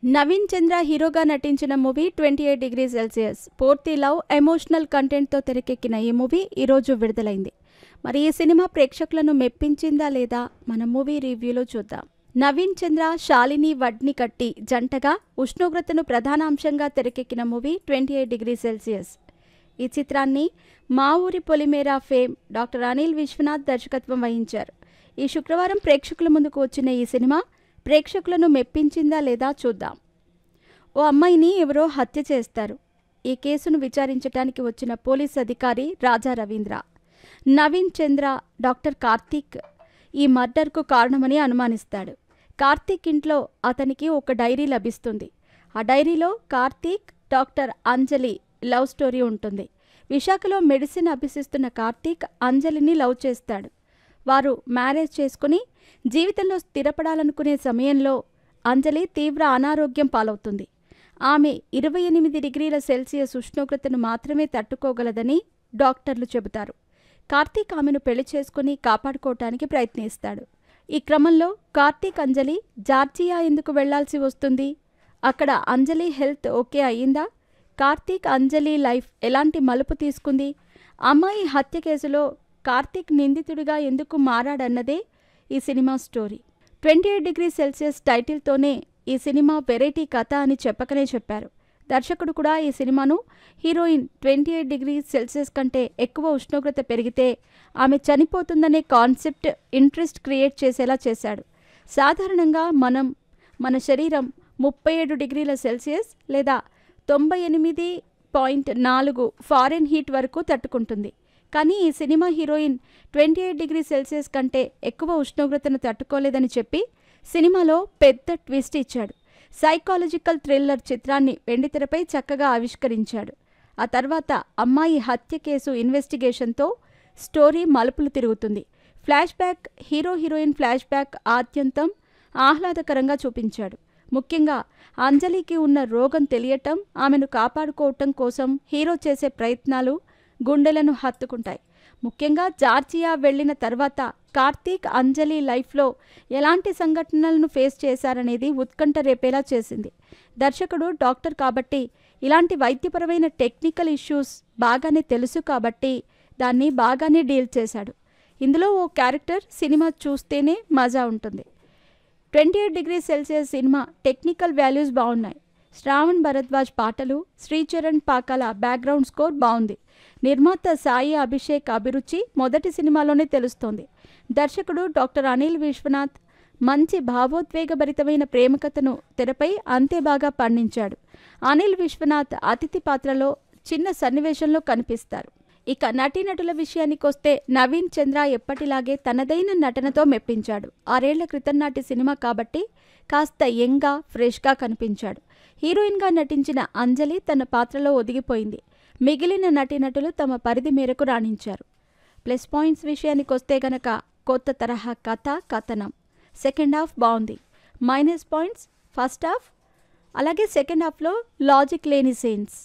నవీన్ చంద్ర హీరోగా నటించిన movie 28 degree Celsius పూర్తి లవ్ ఎమోషనల్ కంటెంట్తో తెరకెక్కిన ఈ మూవీ ఈరోజు విడుదలైంది. మరి ఈ సినిమా ప్రేక్షకులను మెప్పించిందా లేదా మన మూవీ రివ్యూలో చూద్దాం. నవీన్ చంద్ర, శాలిని వడ్నికట్టి జంటగా ఉష్ణోగ్రతను ప్రధాన అంశంగా తెరకెక్కిన మూవీ 28 డిగ్రీ సెల్సియస్. ఈ చిత్రాన్ని మా ఊరి పొలిమేర ఫేమ్ డాక్టర్ అనిల్ విశ్వనాథ్ దర్శకత్వం వహించారు. ఈ శుక్రవారం ప్రేక్షకుల ముందుకు వచ్చిన ఈ సినిమా ప్రేక్షకులను మెప్పించిందా లేదా చూద్దాం. ఓ అమ్మాయిని ఎవరో హత్య చేస్తారు. ఈ కేసును విచారించడానికి వచ్చిన పోలీస్ అధికారి రాజా రవీంద్ర, నవీన్ చంద్ర, డాక్టర్ కార్తీక్ ఈ మర్డర్కు కారణమని అనుమానిస్తాడు. కార్తీక్ ఇంట్లో అతనికి ఒక డైరీ లభిస్తుంది. ఆ డైరీలో కార్తీక్, డాక్టర్ అంజలి లవ్ స్టోరీ ఉంటుంది. విశాఖలో మెడిసిన్ అభ్యసిస్తున్న కార్తీక్ అంజలిని లవ్ చేస్తాడు. వారు మ్యారేజ్ చేసుకుని జీవితంలో స్థిరపడాలనుకునే సమయంలో అంజలి తీవ్ర అనారోగ్యం పాలవుతుంది. ఆమె 28 డిగ్రీల సెల్సియస్ ఉష్ణోగ్రతను మాత్రమే తట్టుకోగలదని డాక్టర్లు చెబుతారు. కార్తీక్ ఆమెను పెళ్లి చేసుకుని కాపాడుకోవటానికి ప్రయత్నిస్తాడు. ఈ క్రమంలో కార్తీక్ అంజలి జార్జియా ఎందుకు వెళ్లాల్సి వస్తుంది? అక్కడ అంజలి హెల్త్ ఓకే అయ్యిందా? కార్తీక్ అంజలి లైఫ్ ఎలాంటి మలుపు తీసుకుంది? అమ్మాయి హత్య కేసులో కార్తీక్ నిందితుడిగా ఎందుకు మారాడన్నదే ఈ సినిమా స్టోరీ. 28 డిగ్రీ సెల్సియస్ టైటిల్తోనే ఈ సినిమా వెరైటీ కథ అని చెప్పకనే చెప్పారు. దర్శకుడు కూడా ఈ సినిమాను హీరోయిన్ 28 డిగ్రీ సెల్సియస్ కంటే ఎక్కువ ఉష్ణోగ్రత పెరిగితే ఆమె చనిపోతుందనే కాన్సెప్ట్ ఇంట్రెస్ట్ క్రియేట్ చేసేలా చేశాడు. సాధారణంగా మన శరీరం 37 డిగ్రీల సెల్సియస్ లేదా 98.4 ఫారెన్హీట్ వరకు తట్టుకుంటుంది. కానీ ఈ సినిమా హీరోయిన్ 28 డిగ్రీ సెల్సియస్ కంటే ఎక్కువ ఉష్ణోగ్రతను తట్టుకోలేదని చెప్పి సినిమాలో పెద్ద ట్విస్ట్ ఇచ్చాడు. సైకాలజికల్ థ్రిల్లర్ చిత్రాన్ని వెండితెరపై చక్కగా ఆవిష్కరించాడు. ఆ తర్వాత అమ్మాయి హత్య కేసు ఇన్వెస్టిగేషన్తో స్టోరీ మలుపులు తిరుగుతుంది. Flash back, heroine flash back ఆద్యంతం ఆహ్లాదకరంగా చూపించాడు. ముఖ్యంగా అంజలికి ఉన్న రోగం తెలియటం, ఆమెను కాపాడుకోవటం కోసం హీరో చేసే ప్రయత్నాలు గుండెలను హత్తుకుంటాయి. ముఖ్యంగా జార్జియా వెళ్లిన తర్వాత కార్తీక్ అంజలి లైఫ్లో ఎలాంటి సంఘటనలను ఫేస్ చేశారనేది ఉత్కంఠ రేపేలా చేసింది. దర్శకుడు డాక్టర్ కాబట్టి ఇలాంటి వైద్యపరమైన టెక్నికల్ ఇష్యూస్ బాగానే తెలుసు కాబట్టి దాన్ని బాగానే డీల్ చేశాడు. ఇందులో ఓ క్యారెక్టర్ సినిమా చూస్తేనే మజా ఉంటుంది. 28 degree Celsius cinema technical values బాగున్నాయి. శ్రావణ్ భరద్వాజ్ పాటలు, శ్రీచరణ్ పాకాల బ్యాక్గ్రౌండ్ స్కోర్ బాగుంది. నిర్మాత సాయి అభిషేక్ అభిరుచి మొదటి సినిమాలోనే తెలుస్తోంది. దర్శకుడు డాక్టర్ అనిల్ విశ్వనాథ్ మంచి భావోద్వేగభరితమైన ప్రేమకథను తెరపై అంతే బాగా పండించాడు. అనిల్ విశ్వనాథ్ అతిథి పాత్రలో చిన్న సన్నివేశంలో కనిపిస్తారు. ఇక నటీనటుల విషయానికొస్తే నవీన్ చంద్ర ఎప్పటిలాగే తనదైన నటనతో మెప్పించాడు. 6 ఏళ్ల క్రితం నాటి సినిమా కాబట్టి కాస్త యంగ్గా, ఫ్రెష్గా కనిపించాడు. హీరోయిన్గా నటించిన అంజలి తన పాత్రలో ఒదిగిపోయింది. మిగిలిన నటీనటులు తమ పరిధి మేరకు రాణించారు. ప్లస్ పాయింట్స్ విషయానికొస్తే గనక కొత్త తరహా కథ, కథనం. సెకండ్ హాఫ్ బాగుంది. మైనస్ పాయింట్స్ ఫస్ట్ హాఫ్, అలాగే సెకండ్ హాఫ్లో లాజిక్ లేని సీన్స్.